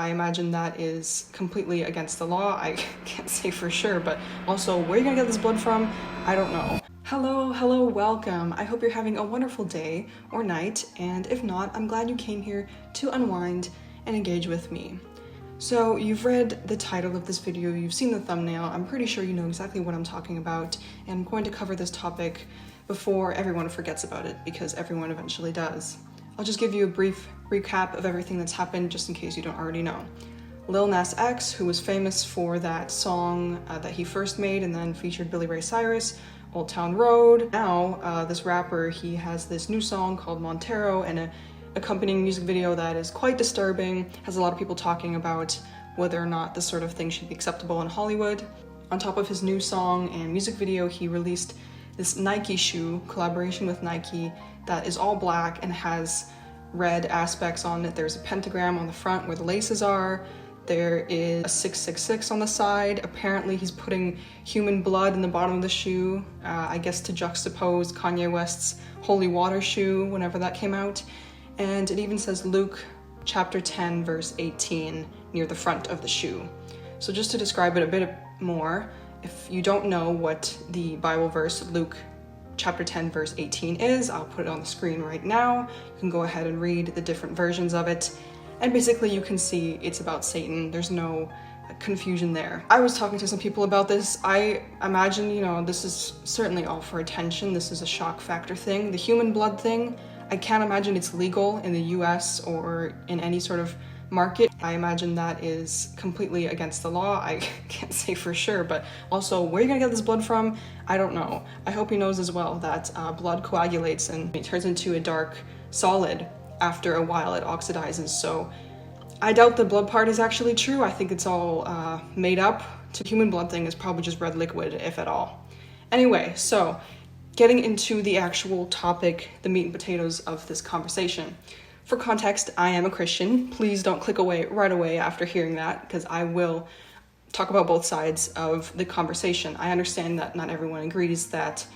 I imagine that is completely against the law. I can't say for sure, but also where are you gonna get this blood from? I don't know. Hello, welcome. I hope you're having a wonderful day or night, and if not, I'm glad you came here to unwind and engage with me. So you've read the title of this video, you've seen the thumbnail, I'm pretty sure you know exactly what I'm talking about, and I'm going to cover this topic before everyone forgets about it, because everyone eventually does. I'll just give you a brief recap of everything that's happened, just in case you don't already know. Lil Nas X, who was famous for that song that he first made and then featured Billy Ray Cyrus, Old Town Road. Now, this rapper, he has this new song called Montero and an accompanying music video that is quite disturbing, has a lot of people talking about whether or not this sort of thing should be acceptable in Hollywood. On top of his new song and music video, he released this Nike shoe collaboration with Nike that is all black and has red aspects on it. There's a pentagram on the front where the laces are. There is a 666 on the side. Apparently he's putting human blood in the bottom of the shoe, I guess to juxtapose Kanye West's holy water shoe whenever that came out. And it even says Luke chapter 10 verse 18 near the front of the shoe. So just to describe it a bit more, if you don't know what the Bible verse Luke chapter 10 verse 18 is, I'll put it on the screen right now. You can go ahead and read the different versions of it. And basically you can see it's about Satan. There's no confusion there. I was talking to some people about this. I imagine, this is certainly all for attention. This is a shock factor thing. The human blood thing, I can't imagine it's legal in the US or in any sort of market. I imagine that is completely against the law. I can't say for sure, but also where are you gonna get this blood from? I don't know. I hope he knows as well that blood coagulates and it turns into a dark solid. After a while it oxidizes, so I doubt the blood part is actually true. I think it's all made up. The human blood thing is probably just red liquid, if at all. Anyway, so getting into the actual topic, the meat and potatoes of this conversation. For context, I am a Christian. Please don't click away right away after hearing that, because I will talk about both sides of the conversation. I understand that not everyone agrees that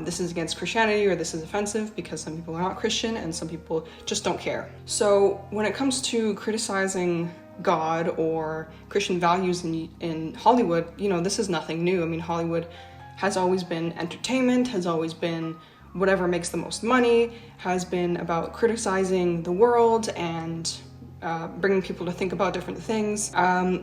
this is against Christianity or this is offensive, because some people are not Christian and some people just don't care. So when it comes to criticizing God or Christian values in Hollywood, this is nothing new. I mean, Hollywood has always been entertainment, has always been whatever makes the most money, has been about criticizing the world and bringing people to think about different things.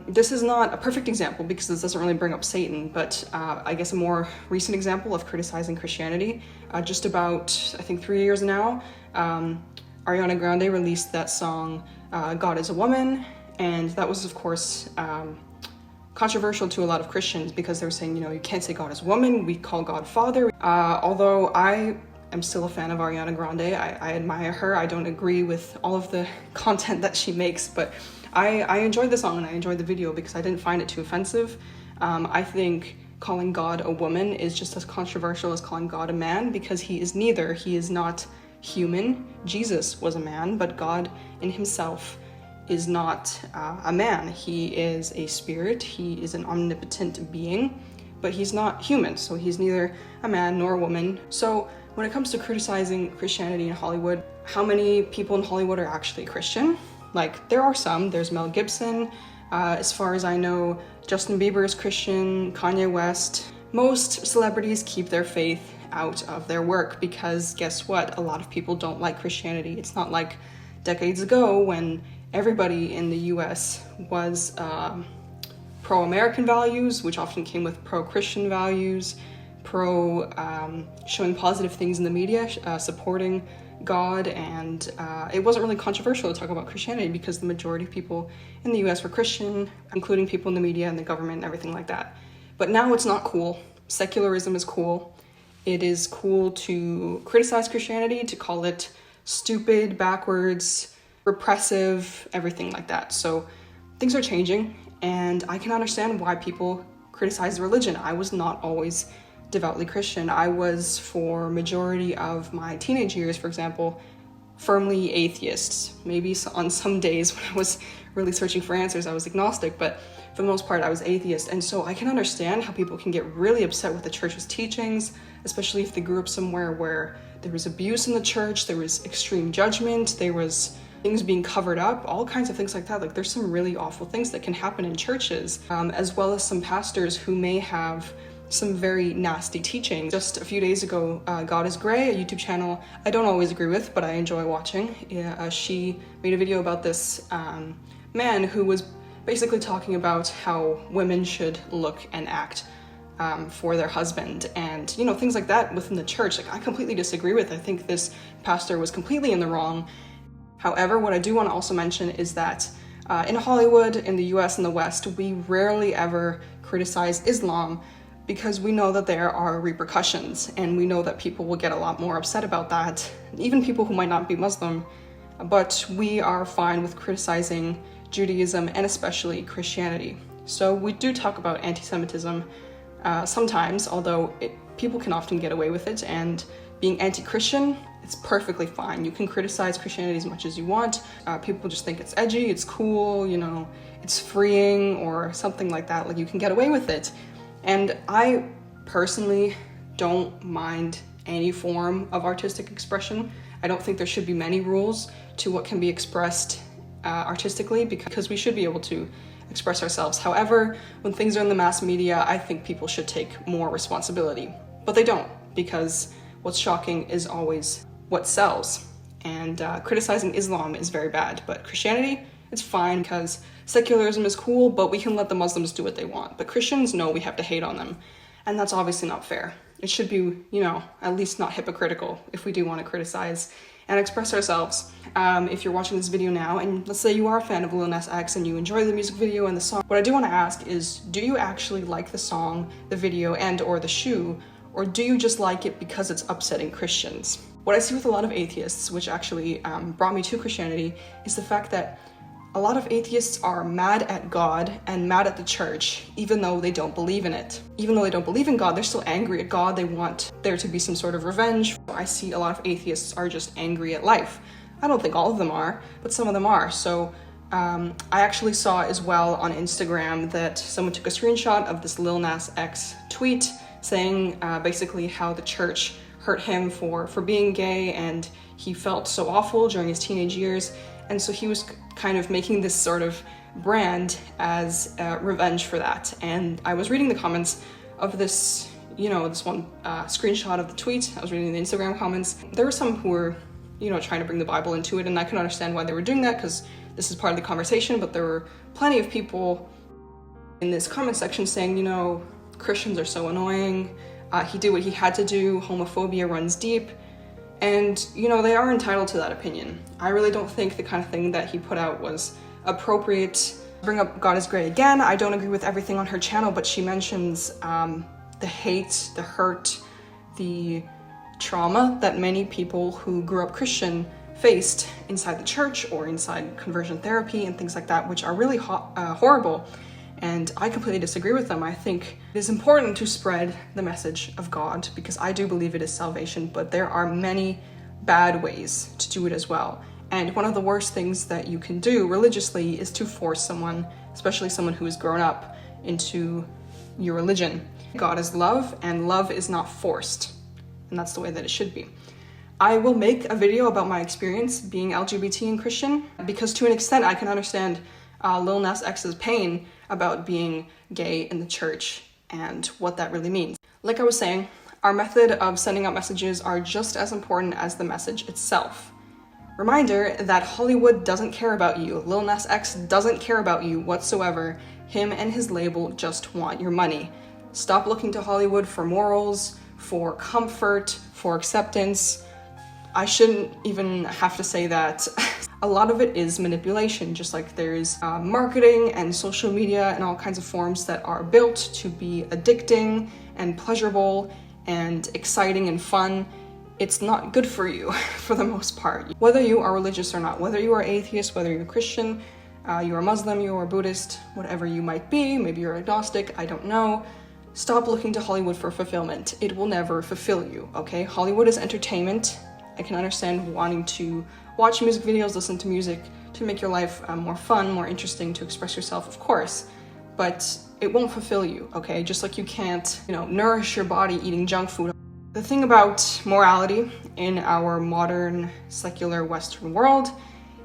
This is not a perfect example because this doesn't really bring up Satan, but I guess a more recent example of criticizing Christianity. Just about, I think 3 years now, Ariana Grande released that song, God is a Woman, and that was of course controversial to a lot of Christians because they were saying, you can't say God is woman, we call God Father. Although I am still a fan of Ariana Grande, I admire her. I don't agree with all of the content that she makes, but I enjoyed the song and I enjoyed the video because I didn't find it too offensive. I think calling God a woman is just as controversial as calling God a man, because he is neither. He is not human. Jesus was a man, but God in himself is not a man. He is a spirit, he is an omnipotent being, but he's not human, so he's neither a man nor a woman. So when it comes to criticizing Christianity in Hollywood, how many people in Hollywood are actually Christian? Like, there are some. There's Mel Gibson. As far as I know, Justin Bieber is Christian, Kanye West. Most celebrities keep their faith out of their work because guess what? A lot of people don't like Christianity. It's not like decades ago when everybody in the US was pro-American values, which often came with pro-Christian values, showing positive things in the media, supporting God, and it wasn't really controversial to talk about Christianity because the majority of people in the US were Christian, including people in the media and the government and everything like that. But now it's not cool. Secularism is cool. It is cool to criticize Christianity, to call it stupid, backwards, repressive, everything like that. So things are changing, and I can understand why people criticize religion. I was not always devoutly Christian. I was, for majority of my teenage years, for example, firmly atheist. Maybe on some days when I was really searching for answers, I was agnostic, but for the most part, I was atheist. And so I can understand how people can get really upset with the church's teachings, especially if they grew up somewhere where there was abuse in the church, there was extreme judgment, there was things being covered up, all kinds of things like that. Like there's some really awful things that can happen in churches, as well as some pastors who may have some very nasty teaching. Just a few days ago, God is Grey, a YouTube channel I don't always agree with, but I enjoy watching. She made a video about this man who was basically talking about how women should look and act for their husband, and you know, things like that within the church. Like I completely disagree with. I think this pastor was completely in the wrong. However, what I do want to also mention is that in Hollywood, in the US and the West, we rarely ever criticize Islam because we know that there are repercussions, and we know that people will get a lot more upset about that, even people who might not be Muslim. But we are fine with criticizing Judaism and especially Christianity. So we do talk about anti-Semitism sometimes, although people can often get away with it, and being anti-Christian, it's perfectly fine. You can criticize Christianity as much as you want. People just think it's edgy, it's cool, you know, it's freeing or something like that. Like you can get away with it. And I personally don't mind any form of artistic expression. I don't think there should be many rules to what can be expressed artistically, because we should be able to express ourselves. However, when things are in the mass media, I think people should take more responsibility. But they don't, because what's shocking is always what sells. And criticizing Islam is very bad, but Christianity, it's fine because secularism is cool, but we can let the Muslims do what they want. But Christians, no, we have to hate on them. And that's obviously not fair. It should be, you know, at least not hypocritical if we do want to criticize and express ourselves. If you're watching this video now, and let's say you are a fan of Lil Nas X and you enjoy the music video and the song, what I do want to ask is, do you actually like the song, the video, and or the shoe, or do you just like it because it's upsetting Christians? What I see with a lot of atheists, which actually brought me to Christianity, is the fact that a lot of atheists are mad at God and mad at the church, even though they don't believe in it. Even though they don't believe in God, they're still angry at God. They want there to be some sort of revenge. I see a lot of atheists are just angry at life. I don't think all of them are, but some of them are. So I actually saw as well on Instagram that someone took a screenshot of this Lil Nas X tweet saying basically how the church hurt him for being gay, and he felt so awful during his teenage years. And so he was kind of making this sort of brand as revenge for that. And I was reading the comments of this, you know, this one screenshot of the tweet. I was reading the Instagram comments. There were some who were, you know, trying to bring the Bible into it, and I can understand why they were doing that because this is part of the conversation. But there were plenty of people in this comment section saying, you know, Christians are so annoying. He did what he had to do. Homophobia runs deep. And, you know, they are entitled to that opinion. I really don't think the kind of thing that he put out was appropriate. Bring up God is Grey again. I don't agree with everything on her channel, but she mentions the hate, the hurt, the trauma that many people who grew up Christian faced inside the church or inside conversion therapy and things like that, which are really horrible. And I completely disagree with them. I think it is important to spread the message of God because I do believe it is salvation, but there are many bad ways to do it as well. And one of the worst things that you can do religiously is to force someone, especially someone who has grown up, into your religion. God is love, and love is not forced. And that's the way that it should be. I will make a video about my experience being LGBT and Christian because to an extent I can understand Lil Nas X's pain about being gay in the church and what that really means. Like I was saying, our method of sending out messages are just as important as the message itself. Reminder that Hollywood doesn't care about you. Lil Nas X doesn't care about you whatsoever. Him and his label just want your money. Stop looking to Hollywood for morals, for comfort, for acceptance. I shouldn't even have to say that. A lot of it is manipulation, just like there's marketing and social media and all kinds of forms that are built to be addicting and pleasurable and exciting and fun. It's not good for you for the most part. Whether you are religious or not, whether you are atheist, whether you're Christian, you are Muslim, you are Buddhist, whatever you might be, maybe you're agnostic, I don't know. Stop looking to Hollywood for fulfillment. It will never fulfill you, okay? Hollywood is entertainment. I can understand wanting to watch music videos, listen to music to make your life more fun, more interesting, to express yourself, of course, but it won't fulfill you, okay? Just like you can't, you know, nourish your body eating junk food. The thing about morality in our modern secular Western world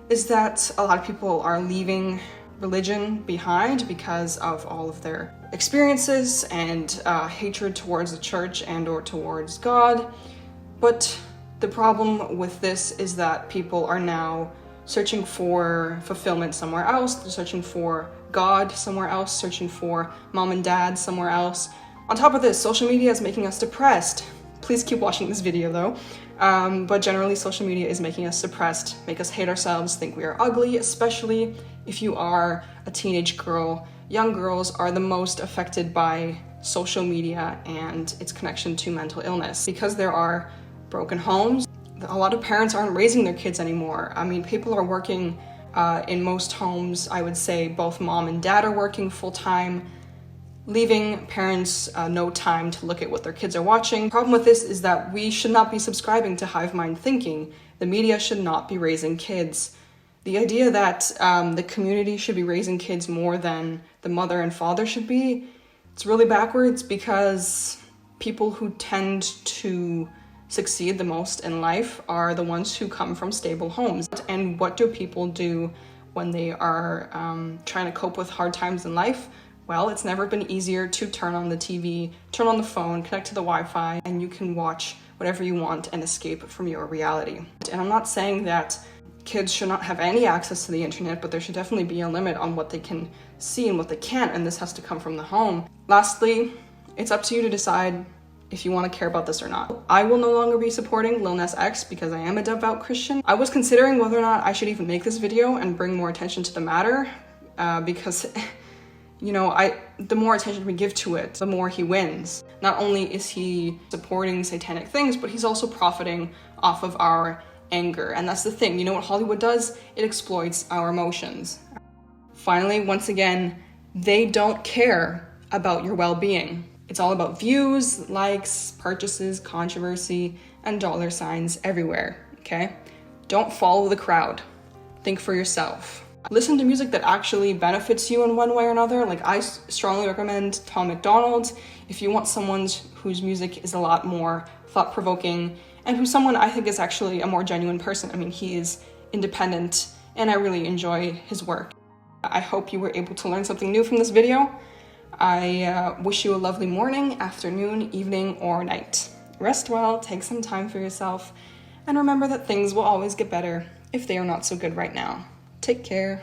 is that a lot of people are leaving religion behind because of all of their experiences and hatred towards the church and or towards God. But the problem with this is that people are now searching for fulfillment somewhere else. They're searching for God somewhere else, searching for mom and dad somewhere else. On top of this, social media is making us depressed. Please keep watching this video though. But generally, social media is making us depressed, make us hate ourselves, think we are ugly, especially if you are a teenage girl. Young girls are the most affected by social media and its connection to mental illness. Because there are broken homes, a lot of parents aren't raising their kids anymore. I mean, people are working in most homes. I would say both mom and dad are working full-time, leaving parents no time to look at what their kids are watching. The problem with this is that we should not be subscribing to hive mind thinking. The media should not be raising kids. The idea that the community should be raising kids more than the mother and father should be, it's really backwards, because people who tend to succeed the most in life are the ones who come from stable homes. And what do people do when they are trying to cope with hard times in life? Well, it's never been easier to turn on the TV, turn on the phone, connect to the Wi-Fi, and you can watch whatever you want and escape from your reality. And I'm not saying that kids should not have any access to the internet, but there should definitely be a limit on what they can see and what they can't, and this has to come from the home. Lastly, it's up to you to decide if you want to care about this or not. I will no longer be supporting Lil Nas X because I am a devout Christian. I was considering whether or not I should even make this video and bring more attention to the matter, because you know, the more attention we give to it, the more he wins. Not only is he supporting satanic things, but he's also profiting off of our anger. And that's the thing, you know what Hollywood does? It exploits our emotions. Finally, once again, they don't care about your well-being. It's all about views, likes, purchases, controversy, and dollar signs everywhere, okay? Don't follow the crowd. Think for yourself. Listen to music that actually benefits you in one way or another. Like, I strongly recommend Tom MacDonald if you want someone whose music is a lot more thought-provoking and who's someone I think is actually a more genuine person. I mean, he is independent and I really enjoy his work. I hope you were able to learn something new from this video. I wish you a lovely morning, afternoon, evening, or night. Rest well, take some time for yourself, and remember that things will always get better if they are not so good right now. Take care.